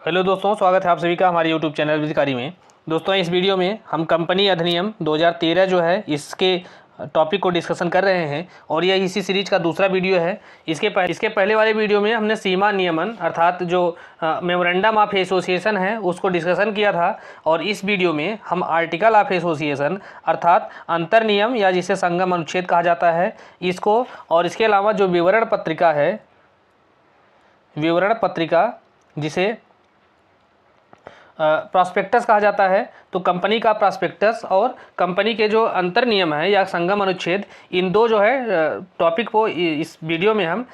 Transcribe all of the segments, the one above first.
Hello दोस्तों, स्वागत है आप सभी का हमारे यूट्यूब चैनल विधिकारी में। दोस्तों, इस वीडियो में हम कंपनी अधिनियम 2013 जो है इसके टॉपिक को डिस्कशन कर रहे हैं और यह इसी सीरीज का दूसरा वीडियो है। इसके पहले वाले वीडियो में हमने सीमा नियमन अर्थात जो मेमोरेंडम ऑफ एसोसिएशन है उसको डिस्कशन किया था और इस वीडियो में हम आर्टिकल ऑफ एसोसिएशन अर्थात अंतर नियम या जिसे संगम अनुच्छेद कहा जाता है इसको, और इसके अलावा जो विवरण पत्रिका जिसे प्रॉस्पेक्टस कहा जाता है, तो कंपनी का प्रॉस्पेक्टस और कंपनी के जो अंतर नियम है या संगम अनुच्छेद, इन दो जो है टॉपिक को इस वीडियो में हम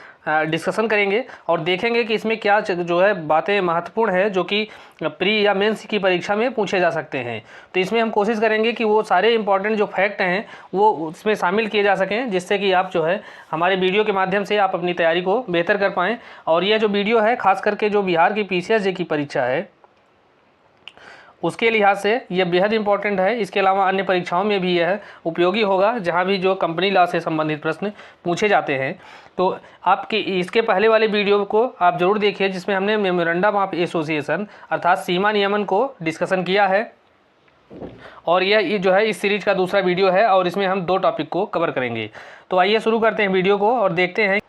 डिस्कशन करेंगे और देखेंगे कि इसमें क्या जो है बातें महत्वपूर्ण है जो कि प्री या मेंस की परीक्षा में पूछे जा सकते हैं। तो इसमें हम कोशिश करेंगे कि वो सारे इंपॉर्टेंट जो फैक्ट हैं वो उसमें शामिल किए जा सकें, जिससे कि आप जो है हमारे वीडियो के माध्यम से आप अपनी तैयारी को बेहतर कर पाएँ। और यह जो वीडियो है खास करके जो बिहार की PCSJ की परीक्षा है उसके लिहाज से यह बेहद इंपॉर्टेंट है। इसके अलावा अन्य परीक्षाओं में भी यह उपयोगी होगा जहां भी जो कंपनी लॉ से संबंधित प्रश्न पूछे जाते हैं। तो आपके इसके पहले वाले वीडियो को आप जरूर देखिए जिसमें हमने मेमोरेंडम ऑफ एसोसिएशन अर्थात सीमा नियमन को डिस्कशन किया है और यह जो है इस सीरीज का दूसरा वीडियो है और इसमें हम दो टॉपिक को कवर करेंगे। तो आइए शुरू करते हैं वीडियो को और देखते हैं।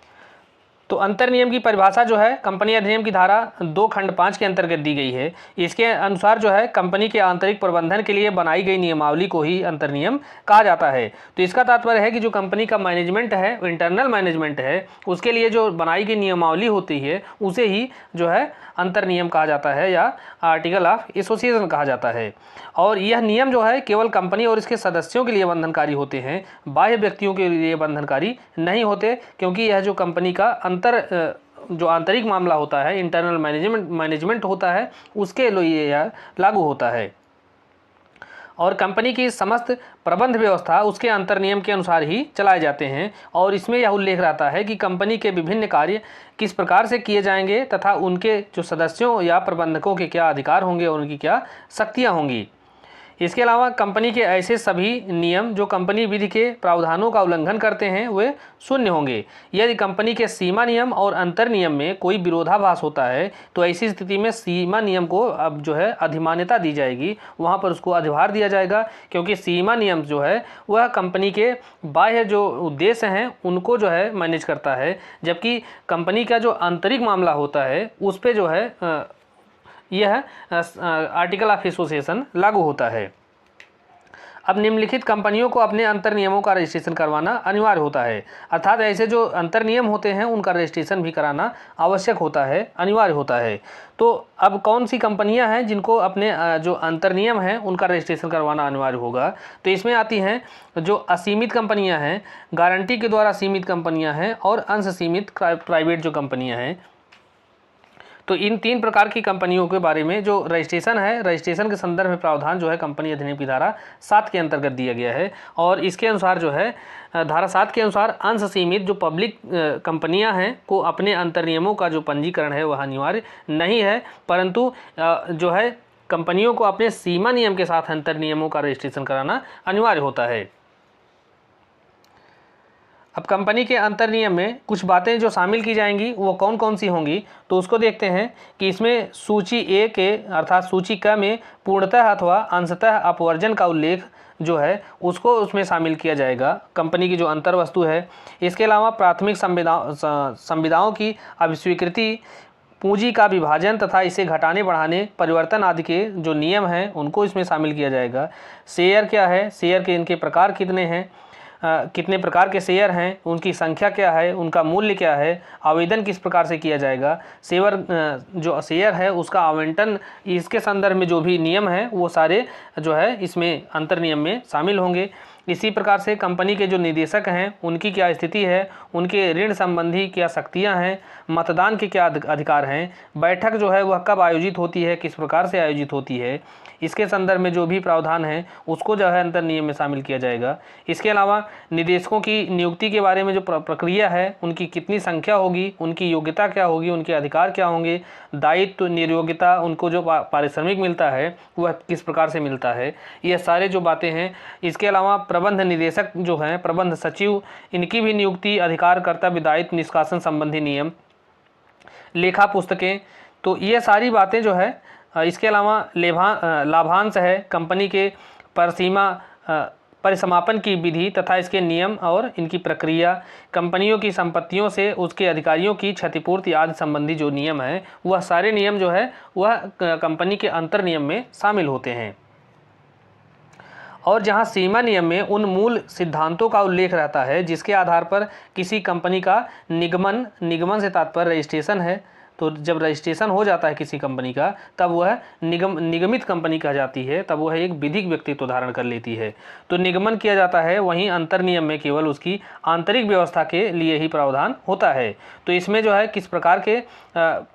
तो अंतर नियम की परिभाषा जो है कंपनी अधिनियम की धारा 2 खंड 5 के अंतर्गत दी गई है। इसके अनुसार जो है कंपनी के आंतरिक प्रबंधन के लिए बनाई गई नियमावली को ही अंतर नियम कहा जाता है। तो इसका तात्पर्य है कि जो कंपनी का मैनेजमेंट है, इंटरनल मैनेजमेंट है, उसके लिए जो बनाई गई नियमावली होती है उसे ही जो है अंतर नियम कहा जाता है या आर्टिकल ऑफ एसोसिएशन कहा जाता है। और यह नियम जो है केवल कंपनी और इसके सदस्यों के लिए बंधनकारी होते हैं, बाह्य व्यक्तियों के लिए बंधनकारी नहीं होते, क्योंकि यह जो कंपनी का जो आंतरिक मामला होता है, इंटरनल मैनेजमेंट होता है, उसके लिए यह लागू होता है। और कंपनी की समस्त प्रबंध व्यवस्था उसके अंतर नियम के अनुसार ही चलाए जाते हैं और इसमें यह उल्लेख रहता है कि कंपनी के विभिन्न कार्य किस प्रकार से किए जाएंगे तथा उनके जो सदस्यों या प्रबंधकों के क्या अधिकार होंगे और उनकी क्या शक्तियाँ होंगी। इसके अलावा कंपनी के ऐसे सभी नियम जो कंपनी विधि के प्रावधानों का उल्लंघन करते हैं वे शून्य होंगे। यदि कंपनी के सीमा नियम और अंतर नियम में कोई विरोधाभास होता है तो ऐसी स्थिति में सीमा नियम को अब जो है अधिमान्यता दी जाएगी, वहाँ पर उसको अधिभार दिया जाएगा, क्योंकि सीमा नियम जो है वह कंपनी के बाह्य जो उद्देश्य हैं उनको जो है मैनेज करता है, जबकि कंपनी का जो आंतरिक मामला होता है उस पर जो है यह आर्टिकल ऑफ एसोसिएशन लागू होता है। अब निम्नलिखित कंपनियों को अपने अंतर नियमों का रजिस्ट्रेशन करवाना अनिवार्य होता है, अर्थात ऐसे जो अंतर नियम होते हैं उनका रजिस्ट्रेशन भी कराना आवश्यक होता है, अनिवार्य होता है। तो अब कौन सी कंपनियां हैं जिनको अपने जो अंतर नियम हैं उनका रजिस्ट्रेशन करवाना अनिवार्य होगा? तो इसमें आती हैं जो असीमित कंपनियाँ हैं, गारंटी के द्वारा सीमित कंपनियाँ हैं और अंश सीमित प्राइवेट जो कंपनियाँ हैं। तो इन 3 प्रकार की कंपनियों के बारे में जो रजिस्ट्रेशन है, रजिस्ट्रेशन के संदर्भ में प्रावधान जो है कंपनी अधिनियम की धारा 7 के अंतर्गत दिया गया है और इसके अनुसार जो है धारा 7 के अनुसार अंश सीमित जो पब्लिक कंपनियां हैं को अपने अंतर नियमों का जो पंजीकरण है वह अनिवार्य नहीं है, परंतु जो है कंपनियों को अपने सीमा नियम के साथ अंतर नियमों का रजिस्ट्रेशन कराना अनिवार्य होता है। अब कंपनी के अंतर नियम में कुछ बातें जो शामिल की जाएंगी वो कौन कौन सी होंगी, तो उसको देखते हैं कि इसमें सूची ए के अर्थात सूची क में पूर्णतः अथवा अंशतः अपवर्जन का उल्लेख जो है उसको उसमें शामिल किया जाएगा, कंपनी की जो अंतर वस्तु है। इसके अलावा प्राथमिक संविदाओं की अभिस्वीकृति, पूंजी का विभाजन तथा इसे घटाने बढ़ाने परिवर्तन आदि के जो नियम हैं उनको इसमें शामिल किया जाएगा। शेयर क्या है, शेयर के इनके प्रकार कितने हैं, कितने प्रकार के शेयर हैं, उनकी संख्या क्या है, उनका मूल्य क्या है, आवेदन किस प्रकार से किया जाएगा, जो शेयर है उसका आवंटन, इसके संदर्भ में जो भी नियम है वो सारे जो है इसमें अंतर नियम में शामिल होंगे। इसी प्रकार से कंपनी के जो निदेशक हैं उनकी क्या स्थिति है, उनके ऋण संबंधी क्या शक्तियां हैं, मतदान के क्या अधिकार हैं, बैठक जो है वह कब आयोजित होती है, किस प्रकार से आयोजित होती है, इसके संदर्भ में जो भी प्रावधान है उसको जो है अंतर नियम में शामिल किया जाएगा। इसके अलावा निदेशकों की नियुक्ति के बारे में जो प्रक्रिया है, उनकी कितनी संख्या होगी, उनकी योग्यता क्या होगी, उनके अधिकार क्या होंगे, दायित्व, निर्योग्यता, उनको जो पारिश्रमिक मिलता है वह किस प्रकार से मिलता है, यह सारे जो बातें हैं। इसके अलावा प्रबंध निदेशक जो हैं, प्रबंध सचिव, इनकी भी नियुक्ति, अधिकार, कर्तव्य, दायित्व, निष्कासन संबंधी नियम, लेखा पुस्तकें, तो ये सारी बातें जो है, इसके अलावा लाभांश है, कंपनी के परिसीमा परिसमापन की विधि तथा इसके नियम और इनकी प्रक्रिया, कंपनियों की संपत्तियों से उसके अधिकारियों की क्षतिपूर्ति आदि संबंधी जो नियम है, वह सारे नियम जो है वह कंपनी के अंतर नियम में शामिल होते हैं। और जहां सीमा नियम में उन मूल सिद्धांतों का उल्लेख रहता है जिसके आधार पर किसी कंपनी का निगमन से तात्पर्य रजिस्ट्रेशन है, तो जब रजिस्ट्रेशन हो जाता है किसी कंपनी का तब वह निगमित कंपनी कह जाती है, तब वह एक विधिक व्यक्तित्व धारण कर लेती है। तो निगमन किया जाता है, वहीं अंतर नियम में केवल उसकी आंतरिक व्यवस्था के लिए ही प्रावधान होता है। तो इसमें जो है किस प्रकार के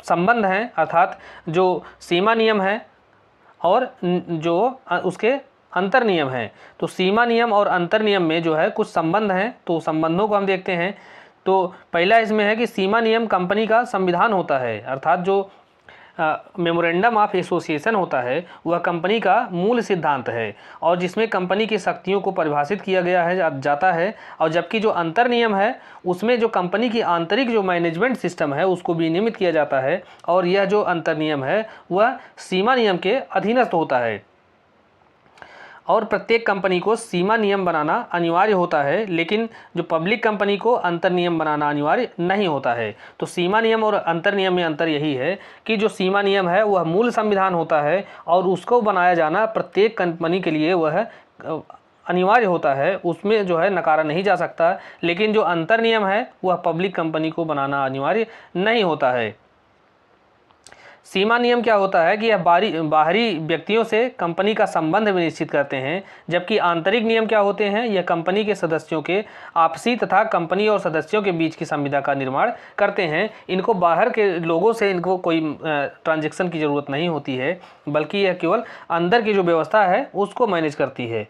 संबंध हैं, अर्थात जो सीमा नियम है और जो उसके अंतर नियम है। तो सीमा नियम और अंतर नियम में जो है कुछ संबंध हैं, तो संबंधों को हम देखते हैं। तो पहला इसमें है कि सीमा नियम कंपनी का संविधान होता है, अर्थात जो मेमोरेंडम ऑफ एसोसिएशन होता है वह कंपनी का मूल सिद्धांत है और जिसमें कंपनी की शक्तियों को परिभाषित किया गया है जाता है। और जबकि जो अंतर नियम है उसमें जो कंपनी की आंतरिक जो मैनेजमेंट सिस्टम है उसको विनियमित किया जाता है और यह जो अंतर नियम है वह सीमा नियम के अधीनस्थ होता है। और प्रत्येक कंपनी को सीमा नियम बनाना अनिवार्य होता है, लेकिन जो पब्लिक कंपनी को अंतर नियम बनाना अनिवार्य नहीं होता है। तो सीमा नियम और अंतर नियम में अंतर यही है कि जो सीमा नियम है वह मूल संविधान होता है और उसको बनाया जाना प्रत्येक कंपनी के लिए वह अनिवार्य होता है, उसमें जो है नकारा नहीं जा सकता। लेकिन जो अंतर नियम है वह पब्लिक कंपनी को बनाना अनिवार्य नहीं होता है। सीमा नियम क्या होता है कि यह बाहरी व्यक्तियों से कंपनी का संबंध भी निश्चित करते हैं, जबकि आंतरिक नियम क्या होते हैं, यह कंपनी के सदस्यों के आपसी तथा कंपनी और सदस्यों के बीच की संविदा का निर्माण करते हैं। इनको बाहर के लोगों से इनको कोई ट्रांजैक्शन की ज़रूरत नहीं होती है, बल्कि यह केवल अंदर की जो व्यवस्था है उसको मैनेज करती है।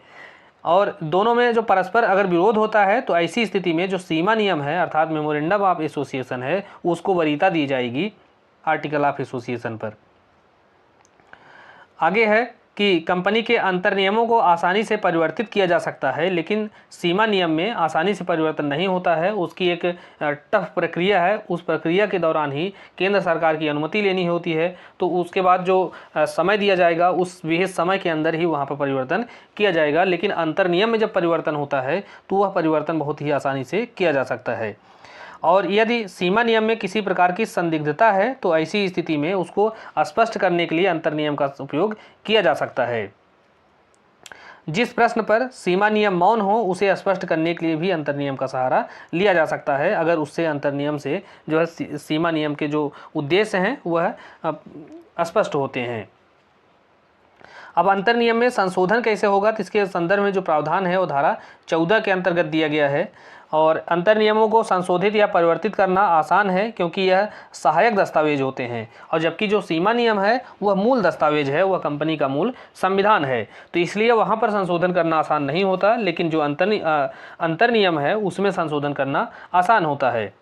और दोनों में जो परस्पर अगर विरोध होता है तो ऐसी स्थिति में जो सीमा नियम है अर्थात मेमोरेंडम ऑफ एसोसिएशन है उसको वरीयता दी जाएगी आर्टिकल ऑफ एसोसिएशन पर। आगे है कि कंपनी के अंतर नियमों को आसानी से परिवर्तित किया जा सकता है, लेकिन सीमा नियम में आसानी से परिवर्तन नहीं होता है। उसकी एक टफ प्रक्रिया है, उस प्रक्रिया के दौरान ही केंद्र सरकार की अनुमति लेनी होती है। तो उसके बाद जो समय दिया जाएगा उस विशेष समय के अंदर ही वहाँ पर परिवर्तन किया जाएगा। लेकिन अंतर नियम में जब परिवर्तन होता है तो वह परिवर्तन बहुत ही आसानी से किया जा सकता है। और यदि सीमा नियम में किसी प्रकार की संदिग्धता है तो ऐसी स्थिति में उसको स्पष्ट करने के लिए अंतर नियम का उपयोग किया जा सकता है। जिस प्रश्न पर सीमा नियम मौन हो उसे स्पष्ट करने के लिए भी अंतर नियम का सहारा लिया जा सकता है, अगर उससे अंतर नियम से जो है सीमा नियम के जो उद्देश्य हैं वह स्पष्ट होते हैं। अब अंतर नियम में संशोधन कैसे होगा तो इसके संदर्भ में जो प्रावधान है वो धारा 14 के अंतर्गत दिया गया है। और अंतर नियमों को संशोधित या परिवर्तित करना आसान है क्योंकि यह सहायक दस्तावेज होते हैं, और जबकि जो सीमा नियम है वह मूल दस्तावेज है, वह कंपनी का मूल संविधान है। तो इसलिए वहाँ पर संशोधन करना आसान नहीं होता, लेकिन जो अंतर नियम है उसमें संशोधन करना आसान होता है।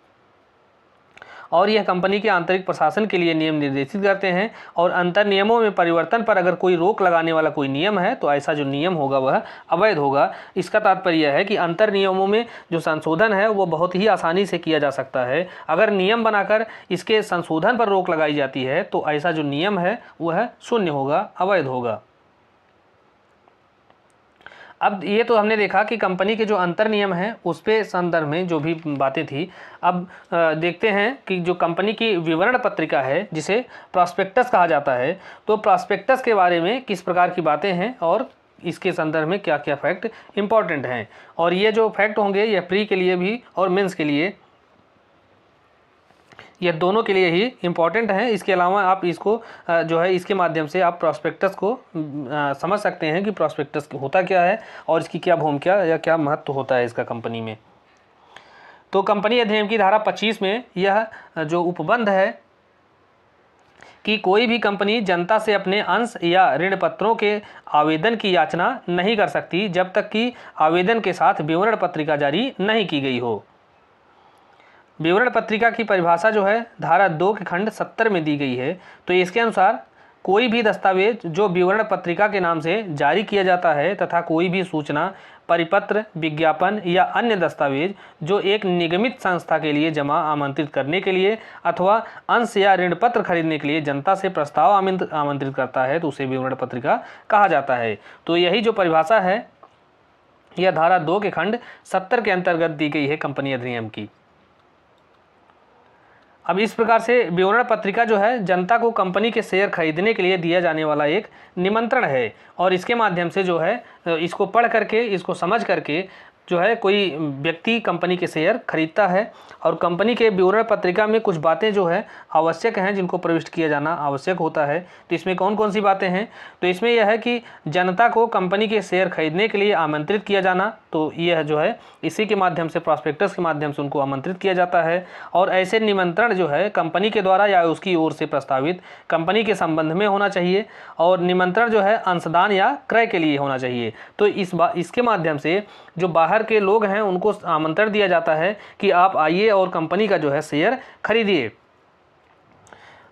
और यह कंपनी के आंतरिक प्रशासन के लिए नियम निर्देशित करते हैं। और अंतर नियमों में परिवर्तन पर अगर कोई रोक लगाने वाला कोई नियम है तो ऐसा जो नियम होगा वह अवैध होगा। इसका तात्पर्य यह है कि अंतर नियमों में जो संशोधन है वो बहुत ही आसानी से किया जा सकता है। अगर नियम बनाकर इसके संशोधन पर रोक लगाई जाती है तो ऐसा जो नियम है वह शून्य होगा, अवैध होगा। अब ये तो हमने देखा कि कंपनी के जो अंतर नियम हैं उस पे संदर्भ में जो भी बातें थी। अब देखते हैं कि जो कंपनी की विवरण पत्रिका है जिसे प्रॉस्पेक्टस कहा जाता है, तो प्रॉस्पेक्टस के बारे में किस प्रकार की बातें हैं और इसके संदर्भ में क्या क्या फैक्ट इम्पॉर्टेंट हैं। और ये जो फैक्ट होंगे यह प्री के लिए भी और मेंस के लिए, यह दोनों के लिए ही इम्पॉर्टेंट है। इसके अलावा आप इसको जो है इसके माध्यम से आप प्रॉस्पेक्टस को समझ सकते हैं कि प्रॉस्पेक्टस होता क्या है और इसकी क्या भूमिका या क्या महत्व होता है इसका कंपनी में। तो कंपनी अधिनियम की धारा 25 में यह जो उपबंध है कि कोई भी कंपनी जनता से अपने अंश या ऋण पत्रों के आवेदन की याचना नहीं कर सकती जब तक कि आवेदन के साथ विवरण पत्रिका जारी नहीं की गई हो। विवरण पत्रिका की परिभाषा जो है धारा 2 के खंड 70 में दी गई है। तो इसके अनुसार कोई भी दस्तावेज जो विवरण पत्रिका के नाम से जारी किया जाता है तथा कोई भी सूचना परिपत्र, विज्ञापन या अन्य दस्तावेज जो एक निगमित संस्था के लिए जमा आमंत्रित करने के लिए अथवा अंश या ऋण पत्र खरीदने के लिए जनता से प्रस्ताव आमंत्रित करता है तो उसे विवरण पत्रिका कहा जाता है। तो यही जो परिभाषा है यह धारा 2 के खंड 70 के अंतर्गत दी गई है कंपनी अधिनियम की। अब इस प्रकार से विवरण पत्रिका जो है जनता को कंपनी के शेयर खरीदने के लिए दिया जाने वाला एक निमंत्रण है और इसके माध्यम से जो है इसको पढ़ करके, इसको समझ करके जो है कोई व्यक्ति कंपनी के शेयर खरीदता है और कंपनी के विवरण पत्रिका में कुछ बातें जो है आवश्यक हैं जिनको प्रविष्ट किया जाना आवश्यक होता है। तो इसमें कौन कौन सी बातें हैं? तो इसमें यह है कि जनता को कंपनी के शेयर खरीदने के लिए आमंत्रित किया जाना, तो यह जो है इसी के माध्यम से, प्रॉस्पेक्टस के माध्यम से उनको आमंत्रित किया जाता है। और ऐसे निमंत्रण जो है कंपनी के द्वारा या उसकी ओर से प्रस्तावित कंपनी के संबंध में होना चाहिए और निमंत्रण जो है अंशदान या क्रय के लिए होना चाहिए। तो इसके माध्यम से जो बाहर के लोग हैं उनको आमंत्रण दिया जाता है कि आप आइए और कंपनी का जो है शेयर खरीदिए।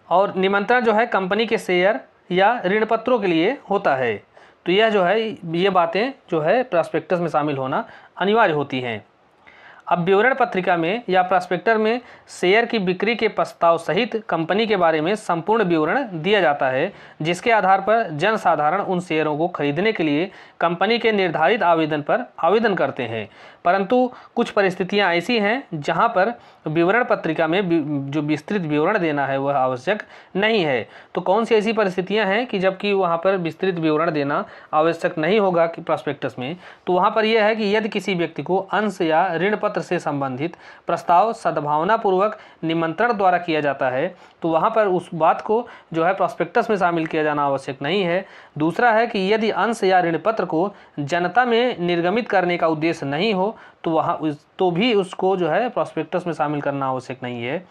और निमंत्रण जो है कंपनी के शेयर या ऋण पत्रों के लिए होता है। तो यह जो है ये बातें जो है प्रॉस्पेक्टस में शामिल होना अनिवार्य होती हैं। अब विवरण पत्रिका में या प्रॉस्पेक्टर में शेयर की बिक्री के प्रस्ताव सहित कंपनी के बारे में संपूर्ण विवरण दिया जाता है, जिसके आधार पर जनसाधारण उन शेयरों को खरीदने के लिए कंपनी के निर्धारित आवेदन पर आवेदन करते हैं। परंतु कुछ परिस्थितियां ऐसी हैं जहां पर विवरण पत्रिका में जो विस्तृत विवरण देना है वह आवश्यक नहीं है। तो कौन सी ऐसी परिस्थितियां हैं कि जबकि वहां पर विस्तृत विवरण देना आवश्यक नहीं होगा कि प्रॉस्पेक्टस में, तो वहां पर यह है कि यदि किसी व्यक्ति को अंश या ऋण पत्र से संबंधित प्रस्ताव सद्भावनापूर्वक निमंत्रण द्वारा किया जाता है तो वहां पर उस बात को जो है प्रॉस्पेक्टस में शामिल किया जाना आवश्यक नहीं है। दूसरा है कि यदि अंश या ऋण पत्र को जनता में निर्गमित करने का उद्देश्य नहीं हो तो भी उसको जो है प्रॉस्पेक्टस में शामिल करना आवश्यक नहीं है।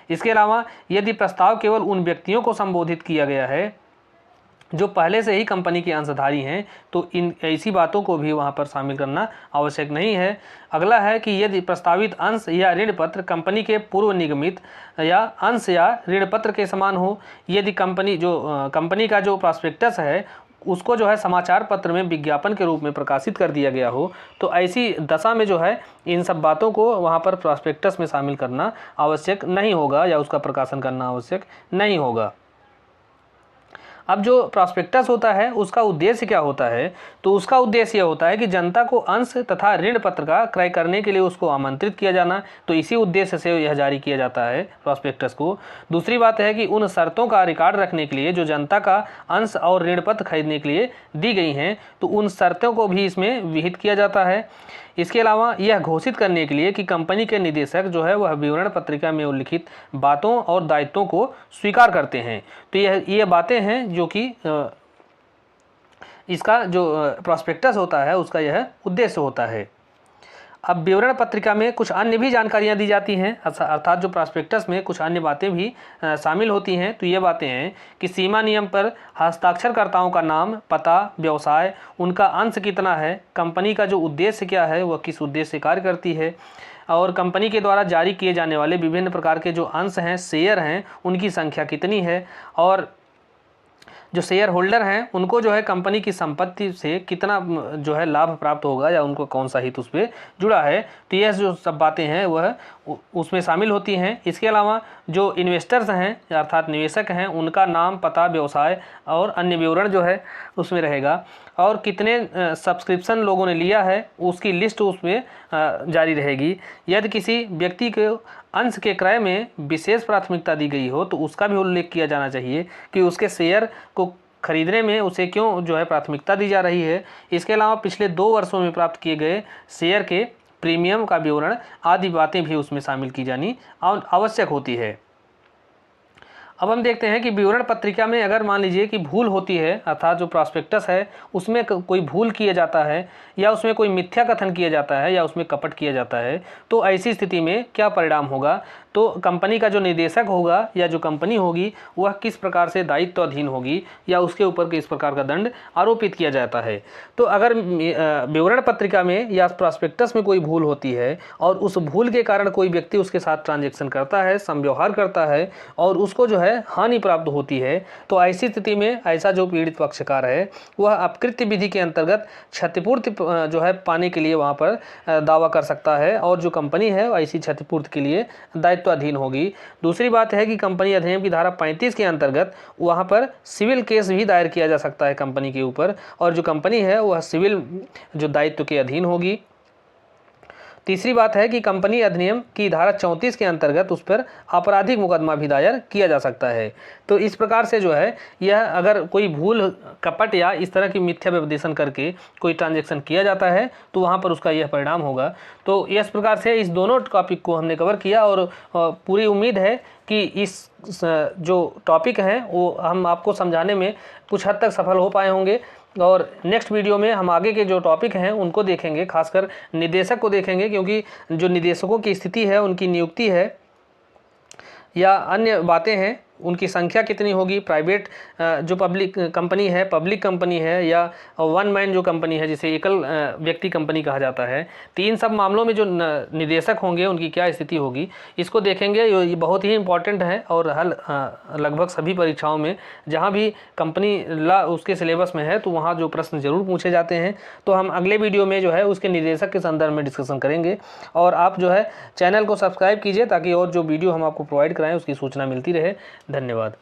इसके अलावा यदि प्रस्ताव केवल उन व्यक्तियों को संबोधित किया गया है जो पहले से ही कंपनी के अंशधारी हैं तो इन ऐसी बातों को भी वहां पर शामिल करना आवश्यक नहीं है। अगला है कि यदि प्रस्तावित अंश या ऋण पत्र कंपनी के पूर्व निगमित या अंश या ऋण पत्र के समान हो, यदि कंपनी का जो प्रॉस्पेक्टस है उसको जो है समाचार पत्र में विज्ञापन के रूप में प्रकाशित कर दिया गया हो, तो ऐसी दशा में जो है इन सब बातों को वहाँ पर प्रॉस्पेक्टस में शामिल करना आवश्यक नहीं होगा या उसका प्रकाशन करना आवश्यक नहीं होगा। अब जो प्रॉस्पेक्टस होता है उसका उद्देश्य क्या होता है? तो उसका उद्देश्य यह होता है कि जनता को अंश तथा ऋण पत्र का क्रय करने के लिए उसको आमंत्रित किया जाना, तो इसी उद्देश्य से यह जारी किया जाता है प्रॉस्पेक्टस को। दूसरी बात है कि उन शर्तों का रिकॉर्ड रखने के लिए जो जनता का अंश और ऋण पत्र खरीदने के लिए दी गई हैं, तो उन शर्तों को भी इसमें विहित किया जाता है। इसके अलावा यह घोषित करने के लिए कि कंपनी के निदेशक जो है वह विवरण पत्रिका में उल्लिखित बातों और दायित्वों को स्वीकार करते हैं। तो ये बातें हैं जो कि इसका जो प्रॉस्पेक्टस होता है उसका यह उद्देश्य होता है। अब विवरण पत्रिका में कुछ अन्य भी जानकारियां दी जाती हैं, अर्थात जो प्रॉस्पेक्टस में कुछ अन्य बातें भी शामिल होती हैं। तो ये बातें हैं कि सीमा नियम पर हस्ताक्षरकर्ताओं का नाम, पता, व्यवसाय, उनका अंश कितना है, कंपनी का जो उद्देश्य क्या है, वह किस उद्देश्य से कार्य करती है, और कंपनी के द्वारा जारी किए जाने वाले विभिन्न प्रकार के जो अंश हैं, शेयर हैं, उनकी संख्या कितनी है, और जो शेयर होल्डर हैं उनको जो है कंपनी की संपत्ति से कितना जो है लाभ प्राप्त होगा या उनको कौन सा हित उस पर जुड़ा है। तो यह जो सब बातें हैं वह उसमें शामिल होती हैं। इसके अलावा जो इन्वेस्टर्स हैं अर्थात निवेशक हैं उनका नाम, पता, व्यवसाय और अन्य विवरण जो है उसमें रहेगा, और कितने सब्सक्रिप्शन लोगों ने लिया है उसकी लिस्ट उसमें जारी रहेगी। यदि किसी व्यक्ति को अंश के क्रय में विशेष प्राथमिकता दी गई हो तो उसका भी उल्लेख किया जाना चाहिए कि उसके शेयर को खरीदने में उसे क्यों जो है प्राथमिकता दी जा रही है। इसके अलावा पिछले 2 वर्षों में प्राप्त किए गए शेयर के प्रीमियम का विवरण आदि बातें भी उसमें शामिल की जानी आवश्यक होती है। अब हम देखते हैं कि विवरण पत्रिका में अगर मान लीजिए कि भूल होती है, अर्थात जो प्रॉस्पेक्टस है उसमें कोई भूल किया जाता है या उसमें कोई मिथ्या कथन किया जाता है या उसमें कपट किया जाता है, तो ऐसी स्थिति में क्या परिणाम होगा? तो कंपनी का जो निदेशक होगा या जो कंपनी होगी वह किस प्रकार से दायित्वाधीन होगी या उसके ऊपर किस प्रकार का दंड आरोपित किया जाता है। तो अगर विवरण पत्रिका में या प्रॉस्पेक्टस में कोई भूल होती है और उस भूल के कारण कोई व्यक्ति उसके साथ ट्रांजैक्शन करता है, समव्यवहार करता है और उसको जो है है हानि प्राप्त होती है, तो ऐसी स्थिति में ऐसा जो पीड़ित पक्षकार है वह अपकृत्य विधि के अंतर्गत क्षतिपूर्ति जो है पाने के लिए वहाँ पर दावा कर सकता है और जो कंपनी है ऐसी क्षतिपूर्ति के लिए दायित्वाधीन होगी। दूसरी बात है कि कंपनी अधिनियम की धारा 35 के अंतर्गत वहाँ पर सिविल केस भी दायर किया जा सकता है कंपनी के ऊपर, और जो कंपनी है वह सिविल जो दायित्व के अधीन होगी। तीसरी बात है कि कंपनी अधिनियम की धारा 34 के अंतर्गत उस पर आपराधिक मुकदमा भी दायर किया जा सकता है। तो इस प्रकार से जो है यह अगर कोई भूल कपट या इस तरह की मिथ्या व्यपदेशन करके कोई ट्रांजैक्शन किया जाता है तो वहाँ पर उसका यह परिणाम होगा। तो इस प्रकार से इस दोनों टॉपिक को हमने कवर किया और पूरी उम्मीद है कि इस जो टॉपिक हैं वो हम आपको समझाने में कुछ हद तक सफल हो पाए होंगे। और नेक्स्ट वीडियो में हम आगे के जो टॉपिक हैं उनको देखेंगे, खासकर निदेशक को देखेंगे, क्योंकि जो निदेशकों की स्थिति है, उनकी नियुक्ति है या अन्य बातें हैं, उनकी संख्या कितनी होगी, प्राइवेट जो पब्लिक कंपनी है, पब्लिक कंपनी है या वन मैन जो कंपनी है जिसे एकल व्यक्ति कंपनी कहा जाता है, तो इन सब मामलों में जो निदेशक होंगे उनकी क्या स्थिति होगी, इसको देखेंगे। ये बहुत ही इंपॉर्टेंट है और हल लगभग सभी परीक्षाओं में जहाँ भी कंपनी ला उसके सिलेबस में है तो वहाँ जो प्रश्न जरूर पूछे जाते हैं। तो हम अगले वीडियो में जो है उसके निदेशक के संदर्भ में डिस्कशन करेंगे। और आप जो है चैनल को सब्सक्राइब कीजिए ताकि और जो वीडियो हम आपको प्रोवाइड कराएं उसकी सूचना मिलती रहे। धन्यवाद।